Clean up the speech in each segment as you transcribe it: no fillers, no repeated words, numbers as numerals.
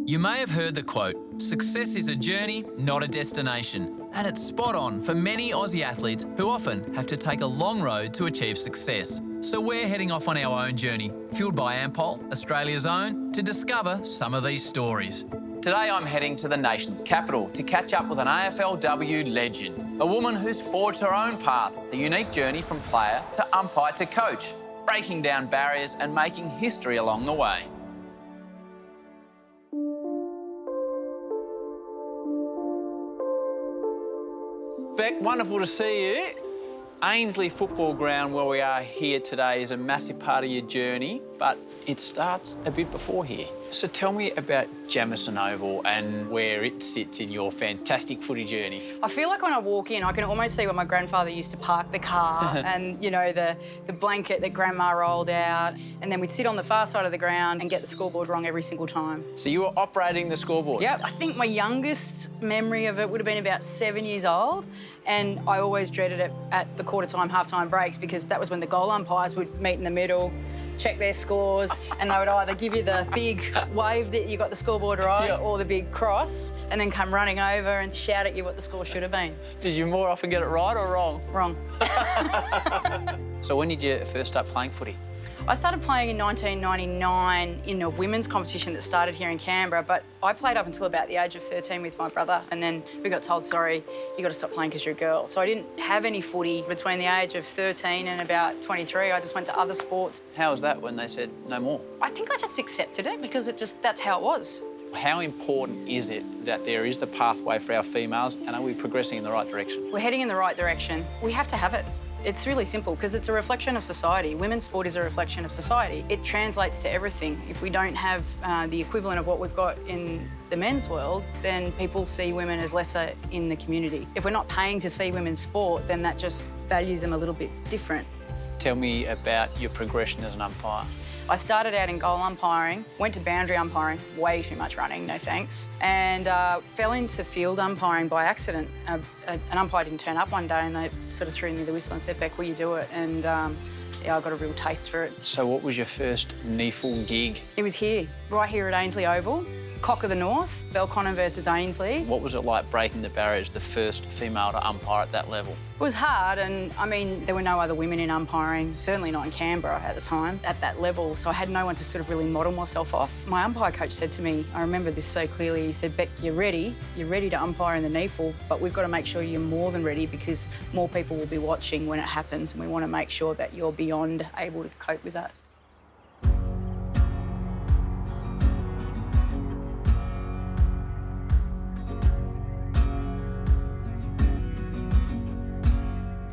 You may have heard the quote, "Success is a journey, not a destination." And it's spot on for many Aussie athletes who often have to take a long road to achieve success. So we're heading off on our own journey, fueled by Ampol, Australia's own, to discover some of these stories. Today I'm heading to the nation's capital to catch up with an AFLW legend, a woman who's forged her own path, a unique journey from player to umpire to coach, breaking down barriers and making history along the way. Bec, wonderful to see you. Ainsley Football Ground, where we are here today, is a massive part of your journey, but it starts a bit before here. So tell me about Jamison Oval and where it sits in your fantastic footy journey. I feel like when I walk in, I can almost see where my grandfather used to park the car and, you know, the blanket that Grandma rolled out, and then we'd sit on the far side of the ground and get the scoreboard wrong every single time. So you were operating the scoreboard? Yep. I think my youngest memory of it would have been about 7 years old, and I always dreaded it at the quarter-time, half-time breaks because that was when the goal umpires would meet in the middle, check their scores, and they would either give you the big wave that you got the scoreboard right, or the big cross, and then come running over and shout at you what the score should have been. Did you more often get it right or wrong? Wrong. So when did you first start playing footy? I started playing in 1999 in a women's competition that started here in Canberra, but I played up until about the age of 13 with my brother, and then we got told, sorry, you got to stop playing because you're a girl. So I didn't have any footy between the age of 13 and about 23. I just went to other sports. How was that when they said no more? I think I just accepted it because that's how it was. How important is it that there is the pathway for our females, and are we progressing in the right direction? We're heading in the right direction. We have to have it. It's really simple because it's a reflection of society. Women's sport is a reflection of society. It translates to everything. If we don't have the equivalent of what we've got in the men's world, then people see women as lesser in the community. If we're not paying to see women's sport, then that just values them a little bit different. Tell me about your progression as an umpire. I started out in goal umpiring, went to boundary umpiring, way too much running, no thanks, and fell into field umpiring by accident. An umpire didn't turn up one day and they sort of threw me the whistle and said, Bec, will you do it? And yeah, I got a real taste for it. So what was your first NEFL gig? It was here, right here at Ainsley Oval. Cock of the North, Belconnen versus Ainsley. What was it like breaking the barriers, the first female to umpire at that level? It was hard, and I mean, there were no other women in umpiring, certainly not in Canberra at the time, at that level, so I had no one to sort of really model myself off. My umpire coach said to me, I remember this so clearly, he said, Bec, you're ready to umpire in the NEFL, but we've got to make sure you're more than ready because more people will be watching when it happens, and we want to make sure that you're beyond able to cope with that.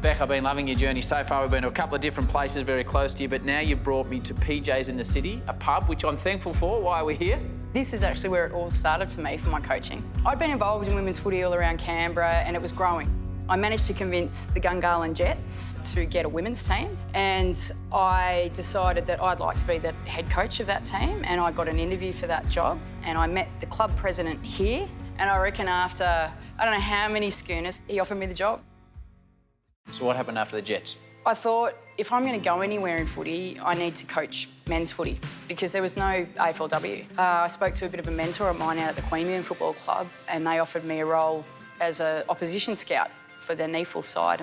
Bec, I've been loving your journey so far. We've been to a couple of different places very close to you, but now you've brought me to PJ's in the city, a pub, which I'm thankful for. Why are we here? This is actually where it all started for me, for my coaching. I'd been involved in women's footy all around Canberra and it was growing. I managed to convince the Gungahlin Jets to get a women's team, and I decided that I'd like to be the head coach of that team, and I got an interview for that job, and I met the club president here, and I reckon after, I don't know how many schooners, he offered me the job. So what happened after the Jets? I thought, if I'm going to go anywhere in footy, I need to coach men's footy because there was no AFLW. I spoke to a bit of a mentor of mine out at the Queanbeyan Football Club, and they offered me a role as an opposition scout for their NEFL side,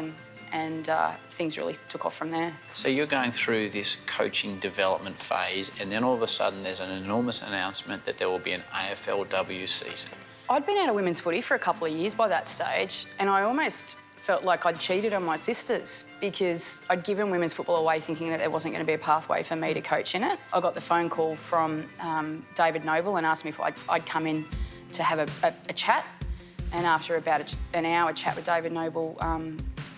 and things really took off from there. So you're going through this coaching development phase, and then all of a sudden there's an enormous announcement that there will be an AFLW season. I'd been out of women's footy for a couple of years by that stage, and I almost felt like I'd cheated on my sisters because I'd given women's football away thinking that there wasn't going to be a pathway for me to coach in it. I got the phone call from David Noble and asked me if I'd come in to have a chat. And after about an hour chat with David Noble,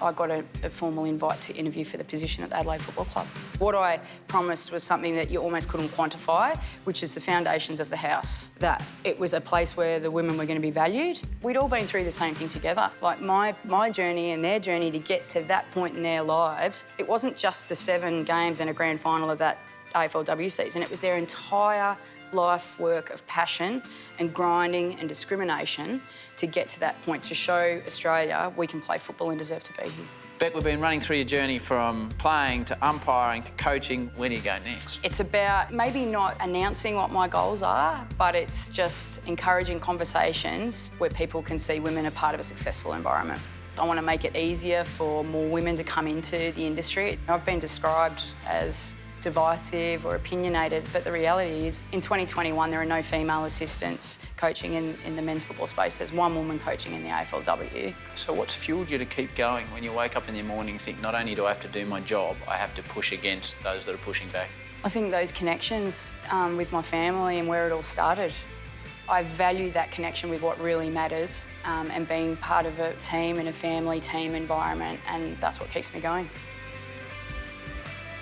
I got a formal invite to interview for the position at the Adelaide Football Club. What I promised was something that you almost couldn't quantify, which is the foundations of the house, that it was a place where the women were going to be valued. We'd all been through the same thing together. Like my journey and their journey to get to that point in their lives, it wasn't just the 7 games and a grand final of that AFLW season, it was their entire life work of passion and grinding and discrimination to get to that point, to show Australia we can play football and deserve to be here. Bec, we've been running through your journey from playing to umpiring to coaching. Where do you go next? It's about maybe not announcing what my goals are, but it's just encouraging conversations where people can see women are part of a successful environment. I want to make it easier for more women to come into the industry. I've been described as divisive or opinionated, but the reality is in 2021 there are no female assistants coaching in the men's football space. There's one woman coaching in the AFLW. So what's fuelled you to keep going when you wake up in the morning and think, not only do I have to do my job, I have to push against those that are pushing back? I think those connections with my family and where it all started. I value that connection with what really matters and being part of a team and a family team environment, and that's what keeps me going.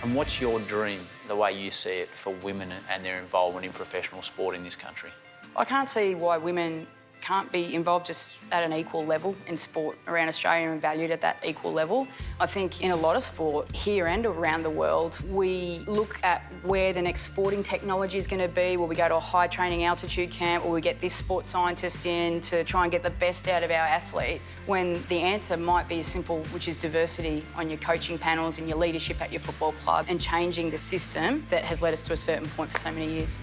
And what's your dream, the way you see it, for women and their involvement in professional sport in this country? I can't see why women can't be involved just at an equal level in sport around Australia and valued at that equal level. I think in a lot of sport, here and around the world, we look at where the next sporting technology is going to be. Will we go to a high training altitude camp? Will we get this sports scientist in to try and get the best out of our athletes? When the answer might be simple, which is diversity on your coaching panels and your leadership at your football club and changing the system that has led us to a certain point for so many years.